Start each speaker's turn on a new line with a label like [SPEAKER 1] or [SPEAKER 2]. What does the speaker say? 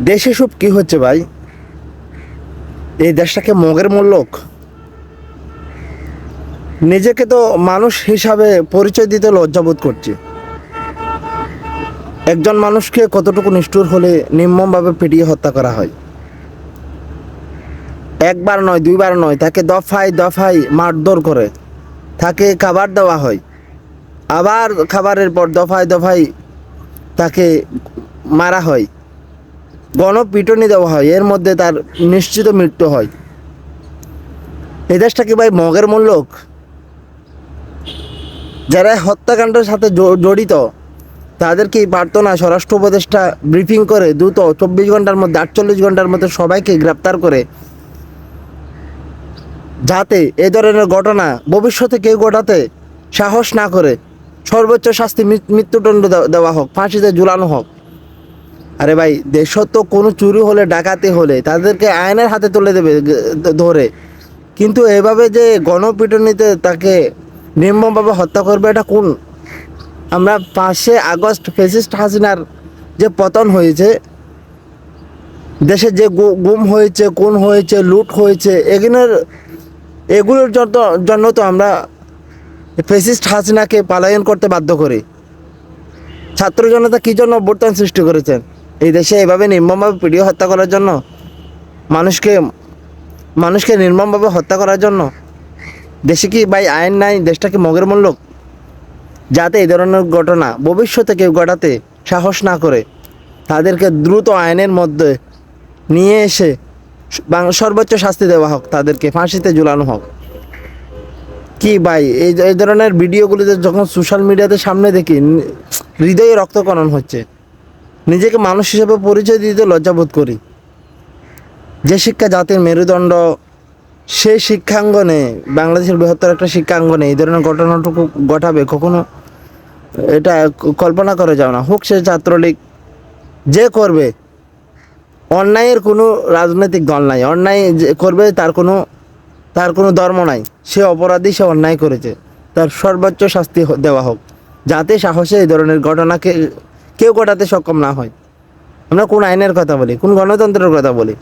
[SPEAKER 1] দেশে সব কি হচ্ছে ভাই? এই দেশটাকে মগের মূল্যক, নিজেকে তো মানুষ হিসাবে পরিচয় দিতে লজ্জাবোধ করছে। একজন মানুষকে কতটুকু নিষ্ঠুর হলে নির্মমভাবে পিটিয়ে হত্যা করা হয়। একবার নয়, দুইবার নয়, তাকে দফায় দফায় মারধর করে, তাকে খাবার দেওয়া হয়, আবার খাবারের পর দফায় দফায় তাকে মারা হয়, গণপিটুনি দেওয়া হয়, এর মধ্যে তার নিশ্চিত মৃত্যু হয়। এই দেশটা কি ভাই মগের মূল্যক? যারা হত্যাকাণ্ডের সাথে জড়িত তাদেরকেই পারতো না স্বরাষ্ট্র উপদেষ্টা ব্রিফিং করে দ্রুত 24 ঘন্টার মধ্যে, 48 ঘন্টার মধ্যে সবাইকে গ্রেপ্তার করে, যাতে এ ধরনের ঘটনা ভবিষ্যতে কেউ ঘটাতে সাহস না করে সর্বোচ্চ শাস্তি মৃত্যুদণ্ড দেওয়া হোক, ফাঁসিতে ঝুলানো হোক। আরে ভাই, দেশত তো কোনো চুরি হলে, ডাকাতি হলে তাদেরকে আইনের হাতে তুলে দেবে ধরে, কিন্তু এভাবে যে গণপিটুনিতে তাকে নির্মমভাবে হত্যা করবে, এটা কোন? আমরা 5 আগস্ট ফ্যাসিস্ট হাসিনার যে পতন হয়েছে, দেশে যে গুম হয়েছে, খুন হয়েছে, লুট হয়েছে, এগুলোর জন্য তো আমরা ফ্যাসিস্ট হাসিনাকে পলায়ন করতে বাধ্য করি। ছাত্র জনতা কী জন্য অভ্যুত্থান সৃষ্টি করেছেন? এই দেশে এভাবে নির্মমভাবে পিটিয়ে হত্যা করার জন্য, মানুষকে মানুষকে নির্মমভাবে হত্যা করার জন্য। দেশে কি ভাই আইন নাই? দেশটা কি মগের মূল্যক? যাতে এই ধরনের ঘটনা ভবিষ্যতে কেউ ঘটাতে সাহস না করে তাদেরকে দ্রুত আইনের মধ্যে নিয়ে এসে সর্বোচ্চ শাস্তি দেওয়া হোক, তাদেরকে ফাঁসিতে ঝুলানো হোক। কি ভাই, এই ধরনের ভিডিওগুলিতে যখন সোশ্যাল মিডিয়াতে সামনে দেখি, হৃদয়ে রক্তকরণ হচ্ছে। নিজেকে মানুষ হিসেবে পরিচয় দিতে লজ্জাবোধ করি। যে শিক্ষা জাতির মেরুদণ্ড, সেই শিক্ষাঙ্গনে, বাংলাদেশের বৃহত্তর একটা শিক্ষাঙ্গনে এই ধরনের ঘটনাটুকু ঘটাবে, কখনো এটা কল্পনা করে যাও না। হোক সে ছাত্রলীগ, যে করবে, অন্যায়ের কোনো রাজনৈতিক দল নাই, অন্যায় যে করবে তার কোনো ধর্ম নাই। সে অপরাধী, সে অন্যায় করেছে, তার সর্বোচ্চ শাস্তি দেওয়া হোক, যাতে সাহসে এই ধরনের ঘটনাকে কেউ ঘটাতে সক্ষম না হয়। আমরা কোন আইনের কথা বলি? কোন গণতন্ত্রের কথা বলি?